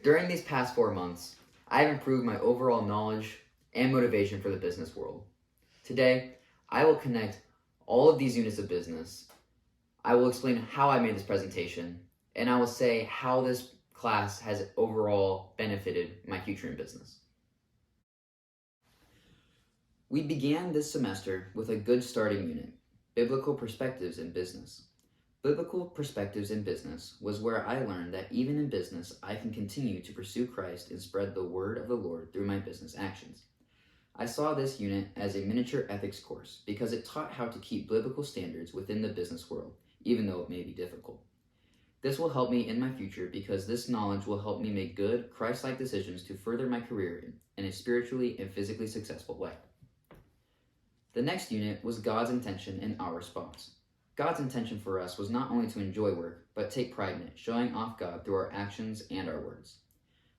During these past 4 months, I have improved my overall knowledge and motivation for the business world. Today, I will connect all of these units of business. I will explain how I made this presentation, and I will say how this class has overall benefited my future in business. We began this semester with a good starting unit, Biblical Perspectives in Business. Biblical Perspectives in Business was where I learned that even in business, I can continue to pursue Christ and spread the word of the Lord through my business actions. I saw this unit as a miniature ethics course because it taught how to keep biblical standards within the business world, even though it may be difficult. This will help me in my future because this knowledge will help me make good, Christ-like decisions to further my career in a spiritually and physically successful way. The next unit was God's intention and our response. God's intention for us was not only to enjoy work, but take pride in it, showing off God through our actions and our words.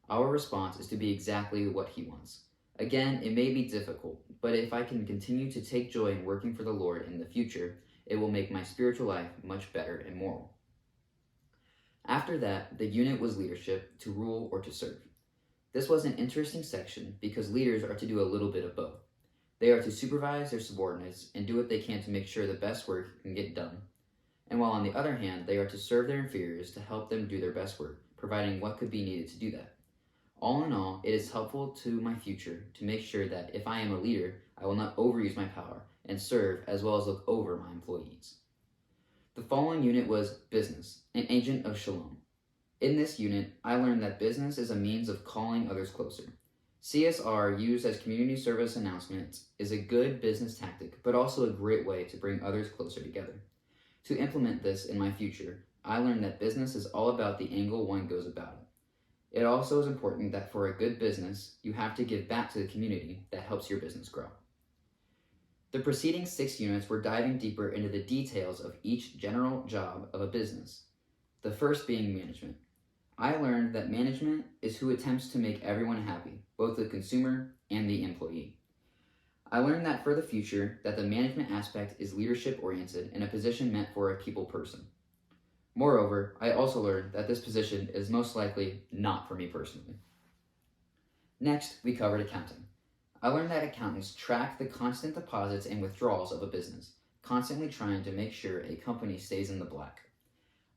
Our response is to be exactly what He wants. Again, it may be difficult, but if I can continue to take joy in working for the Lord in the future, it will make my spiritual life much better and moral. After that, the unit was leadership, to rule or to serve. This was an interesting section because leaders are to do a little bit of both. They are to supervise their subordinates and do what they can to make sure the best work can get done. And while on the other hand, they are to serve their inferiors to help them do their best work, providing what could be needed to do that. All in all, it is helpful to my future to make sure that if I am a leader, I will not overuse my power and serve as well as look over my employees. The following unit was Business, an Agent of Shalom. In this unit, I learned that business is a means of calling others closer. CSR, used as community service announcements, is a good business tactic, but also a great way to bring others closer together. To implement this in my future, I learned that business is all about the angle one goes about it. It also is important that for a good business, you have to give back to the community that helps your business grow. The preceding 6 units were diving deeper into the details of each general job of a business, the first being management. I learned that management is who attempts to make everyone happy, both the consumer and the employee. I learned that for the future, that the management aspect is leadership-oriented and a position meant for a people person. Moreover, I also learned that this position is most likely not for me personally. Next, we covered accounting. I learned that accountants track the constant deposits and withdrawals of a business, constantly trying to make sure a company stays in the black.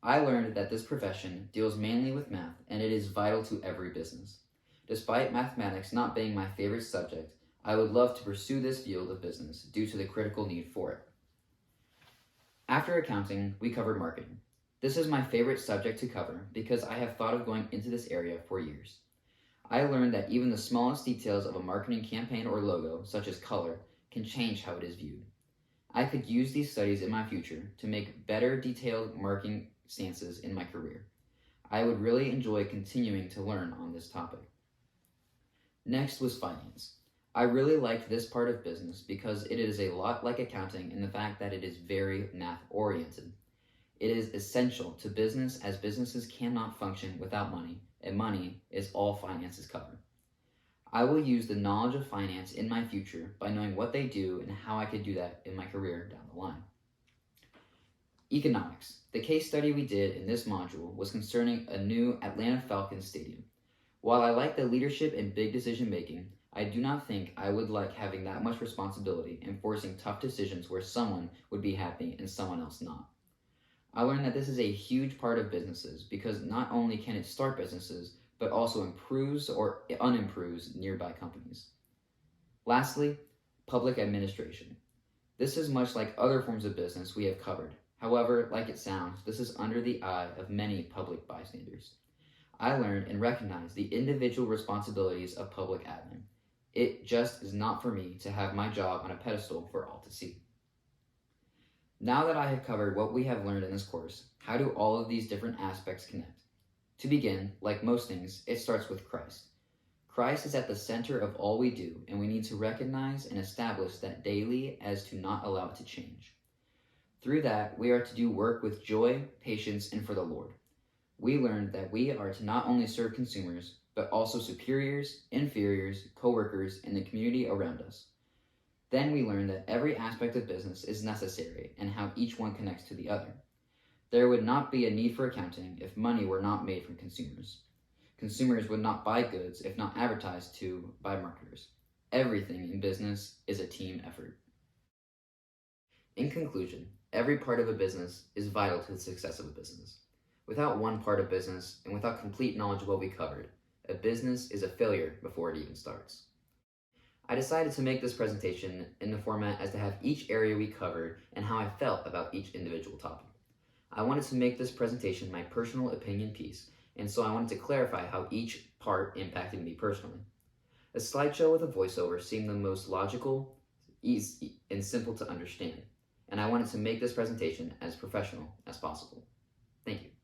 I learned that this profession deals mainly with math, and it is vital to every business. Despite mathematics not being my favorite subject, I would love to pursue this field of business due to the critical need for it. After accounting, we covered marketing. This is my favorite subject to cover because I have thought of going into this area for years. I learned that even the smallest details of a marketing campaign or logo, such as color, can change how it is viewed. I could use these studies in my future to make better detailed marketing stances in my career. I would really enjoy continuing to learn on this topic. Next was finance. I really liked this part of business because it is a lot like accounting in the fact that it is very math-oriented. It is essential to business as businesses cannot function without money, and money is all finances cover. I will use the knowledge of finance in my future by knowing what they do and how I could do that in my career down the line. Economics. The case study we did in this module was concerning a new Atlanta Falcons stadium. While I like the leadership and big decision making, I do not think I would like having that much responsibility and forcing tough decisions where someone would be happy and someone else not. I learned that this is a huge part of businesses because not only can it start businesses, but also improves or unimproves nearby companies. Lastly, public administration. This is much like other forms of business we have covered. However, like it sounds, this is under the eye of many public bystanders. I learned and recognized the individual responsibilities of public admin. It just is not for me to have my job on a pedestal for all to see. Now that I have covered what we have learned in this course, how do all of these different aspects connect? To begin, like most things, it starts with Christ. Christ is at the center of all we do, and we need to recognize and establish that daily as to not allow it to change. Through that, we are to do work with joy, patience, and for the Lord. We learned that we are to not only serve consumers, but also superiors, inferiors, co-workers, and the community around us. Then we learned that every aspect of business is necessary and how each one connects to the other. There would not be a need for accounting if money were not made from consumers. Consumers would not buy goods if not advertised to by marketers. Everything in business is a team effort. In conclusion, every part of a business is vital to the success of a business. Without one part of business and without complete knowledge of what we covered, a business is a failure before it even starts. I decided to make this presentation in the format as to have each area we covered and how I felt about each individual topic. I wanted to make this presentation my personal opinion piece, and so I wanted to clarify how each part impacted me personally. A slideshow with a voiceover seemed the most logical, easy, and simple to understand, and I wanted to make this presentation as professional as possible. Thank you.